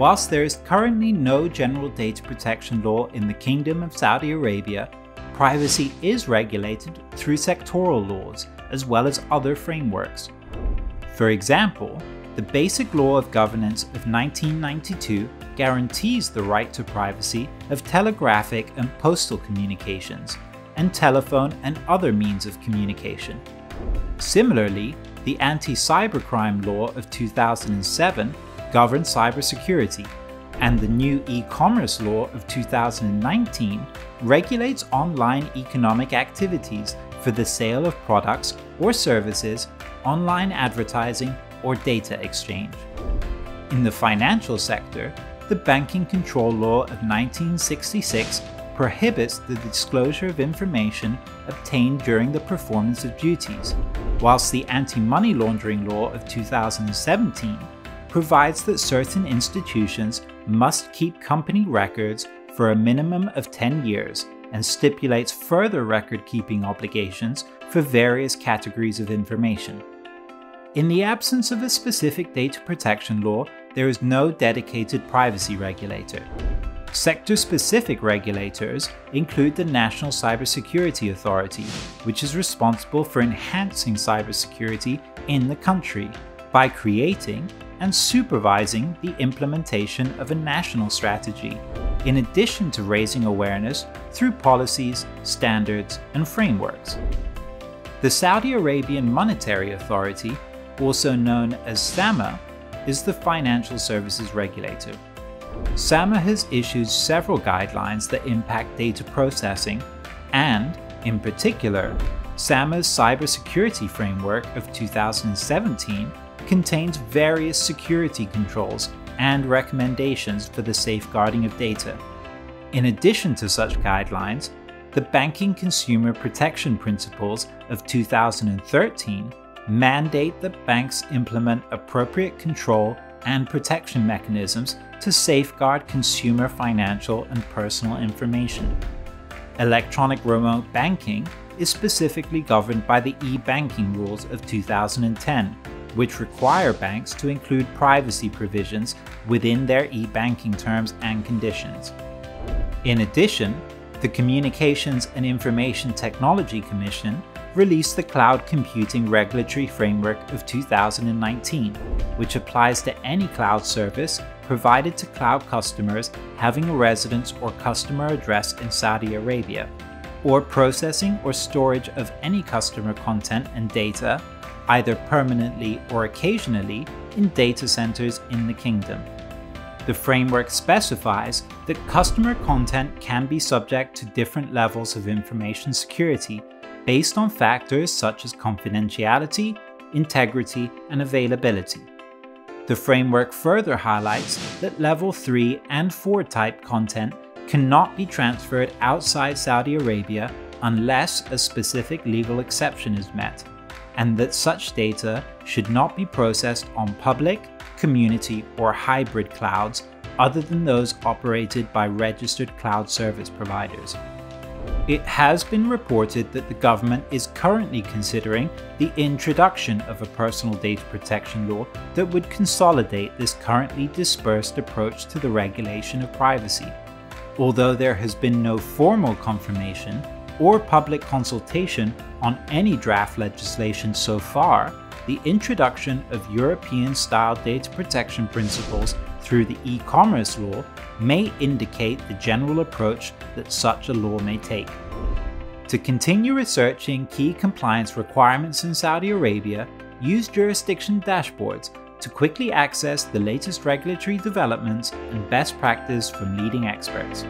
whilst there is currently no general data protection law in the Kingdom of Saudi Arabia, privacy is regulated through sectoral laws as well as other frameworks. For example, the Basic Law of Governance of 1992 guarantees the right to privacy of telegraphic and postal communications, and telephone and other means of communication. Similarly, the Anti-Cybercrime Law of 2007 governs cybersecurity, and the new E-commerce Law of 2019 regulates online economic activities for the sale of products or services, online advertising, or data exchange. In the financial sector, the Banking Control Law of 1966 prohibits the disclosure of information obtained during the performance of duties, whilst the Anti-Money Laundering Law of 2017 provides that certain institutions must keep company records for a minimum of 10 years and stipulates further record-keeping obligations for various categories of information. In the absence of a specific data protection law, there is no dedicated privacy regulator. Sector-specific regulators include the National Cybersecurity Authority, which is responsible for enhancing cybersecurity in the country by creating and supervising the implementation of a national strategy, in addition to raising awareness through policies, standards, and frameworks. The Saudi Arabian Monetary Authority, also known as SAMA, is the financial services regulator. SAMA has issued several guidelines that impact data processing, and, in particular, SAMA's Cybersecurity Framework of 2017 contains various security controls and recommendations for the safeguarding of data. In addition to such guidelines, the Banking Consumer Protection Principles of 2013 mandate that banks implement appropriate control and protection mechanisms to safeguard consumer financial and personal information. Electronic remote banking is specifically governed by the e-banking rules of 2010, which require banks to include privacy provisions within their e-banking terms and conditions. In addition, the Communications and Information Technology Commission released the Cloud Computing Regulatory Framework of 2019, which applies to any cloud service provided to cloud customers having a residence or customer address in Saudi Arabia, or processing or storage of any customer content and data, either permanently or occasionally, in data centers in the kingdom. The framework specifies that customer content can be subject to different levels of information security based on factors such as confidentiality, integrity, and availability. The framework further highlights that Level 3 and 4 type content cannot be transferred outside Saudi Arabia unless a specific legal exception is met, and that such data should not be processed on public, community, or hybrid clouds other than those operated by registered cloud service providers. It has been reported that the government is currently considering the introduction of a personal data protection law that would consolidate this currently dispersed approach to the regulation of privacy. Although there has been no formal confirmation or public consultation on any draft legislation so far, the introduction of European-style data protection principles through the e-commerce law may indicate the general approach that such a law may take. To continue researching key compliance requirements in Saudi Arabia, use jurisdiction dashboards to quickly access the latest regulatory developments and best practice from leading experts.